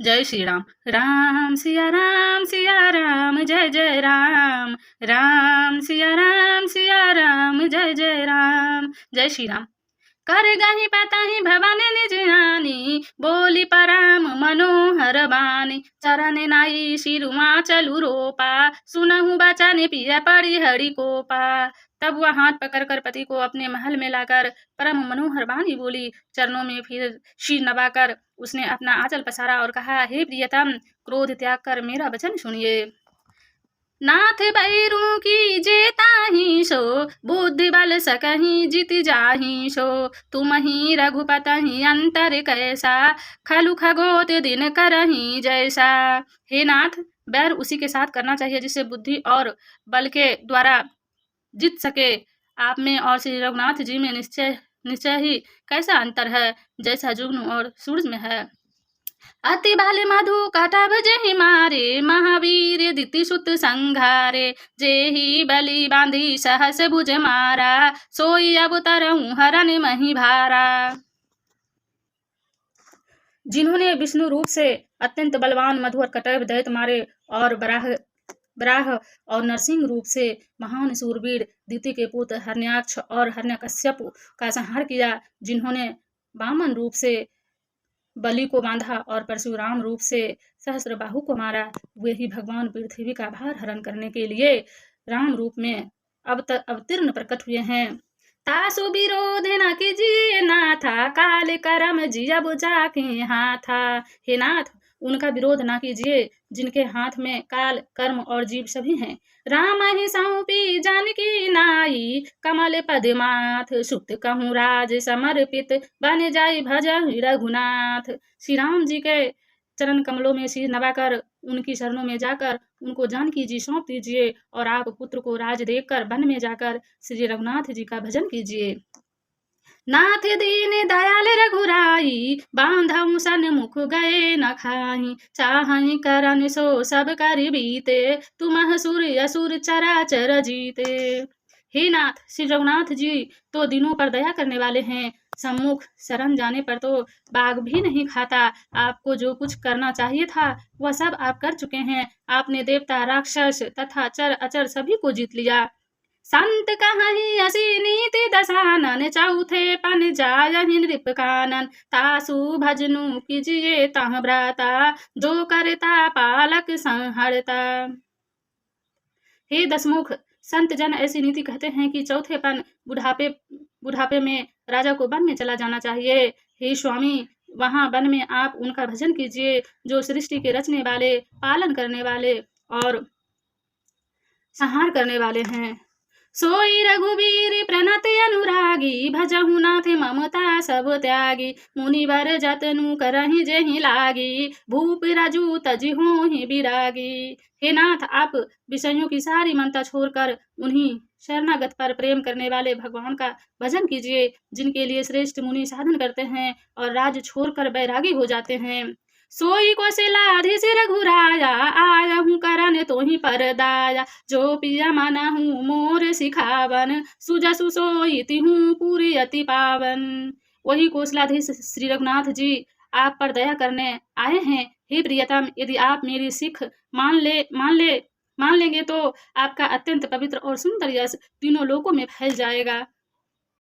जय श्री राम। राम सिया राम जय जय राम। राम सिया राम जय जय राम। जय श्री राम। कर गही पतहि भवन निज आनी, बोली परम मनोहर बानी। चरण नाई शिरुमा चलु रोपा, सुनहु बचन पिया पड़ी हरि कोपा। तब वह हाथ पकड़कर पति को अपने महल में लाकर परम मनोहर बानी बोली। चरणों में फिर शीर नवाकर उसने अपना आंचल पसारा और कहा, हे प्रियतम, क्रोध त्याग कर मेरा वचन सुनिए। नाथ बैरू की जेताही सो, बुद्धि बल सकही जित जाही सो। तुम ही रघुपतहि अंतर कैसा, खलु खगोत दिन करही जैसा। हे नाथ, बैर उसी के साथ करना चाहिए जिससे बुद्धि और बल के द्वारा जीत सके। आप में और श्री रघुनाथ जी में निश्चय ही कैसा अंतर है, जैसा जुग्न और सूरज में है। अति बल मधु कटभ जेहि मारे, महावीर दिति सुत संघारे। जेहि बलि बांधी सहस भुज मारा, सोई अब तरहु हरन मही भारा। जिन्होंने विष्णु रूप से अत्यंत बलवान मधु और कटभ दैत्य मारे और बराह और नरसिंह रूप से महान सूरवीर दिति के पुत्र हरण्याक्ष और हरण्यकश्यप का संहार किया। जिन्होंने वामन रूप से बलि को बांधा और परशुराम रूप से सहस्र बाहु को मारा, वे ही भगवान पृथ्वी का भार हरण करने के लिए राम रूप में अवतीर्ण प्रकट हुए हैं। तासु विरोध न कीजिए नाथा, काल करम जिया बुझा के हाथा। हे नाथ, उनका विरोध ना कीजिए जिनके हाथ में काल कर्म और जीव सभी हैं। राम ही सौंपी जानकी नाई, कमल पद्माथ सुत कहूँ राज समर्पित। बन जाई भज रघुनाथ। श्री राम जी के चरण कमलों में शीश नवाकर उनकी शरणों में जाकर उनको जानकी जी सौंप दीजिए और आप पुत्र को राज देकर वन में जाकर श्री रघुनाथ जी का भजन कीजिए। नाथ दीन दयाल रघुराई, बांधऊ सन्मुख गए न खाई। चाहई करन सो सब कर बीते, तुम सुर असुर चराचर जीते। हे नाथ, श्री रघुनाथ जी तो दिनों पर दया करने वाले हैं। सम्मुख शरण जाने पर तो बाघ भी नहीं खाता। आपको जो कुछ करना चाहिए था वह सब आप कर चुके हैं। आपने देवता, राक्षस तथा चर अचर सभी को जीत लिया। संत कहीं असी नीति दशानन, चौथे पन जायहि नृप कानन। तासु भजनु कीजिए तह भ्राता, जो करता पालक संहरता। हे दसमुख, संत जन ऐसी नीति कहते हैं कि चौथे पन बुढ़ापे में राजा को वन में चला जाना चाहिए। हे स्वामी, वहाँ वन में आप उनका भजन कीजिए जो सृष्टि के रचने वाले, पालन करने वाले और संहार करने वाले हैं। सोई रघुवीर प्रणत अनुरागी, भजहु नाथ ममता सब त्यागी। मुनिवर जतनु करहि जेहि लागी, भूप राजू तजिहु ही विरागी। हे नाथ, आप विषयों की सारी ममता छोड़कर उन्हीं शरणागत पर प्रेम करने वाले भगवान का भजन कीजिए, जिनके लिए श्रेष्ठ मुनि साधन करते हैं और राज छोड़कर बैरागी हो जाते हैं। सोई कौशलाधीश रघुराया, आयहु करन तोहि पर दाया। जो पिया मनहु मोर सिखावन, सुजसु सोई तिहु पूरी अति पावन। वही कौशलाधीश श्री रघुनाथ जी आप पर दया करने आए हैं। हे प्रियतम, यदि आप मेरी सिख मान लेंगे तो आपका अत्यंत पवित्र और सुंदर यश तीनों लोकों में फैल जाएगा।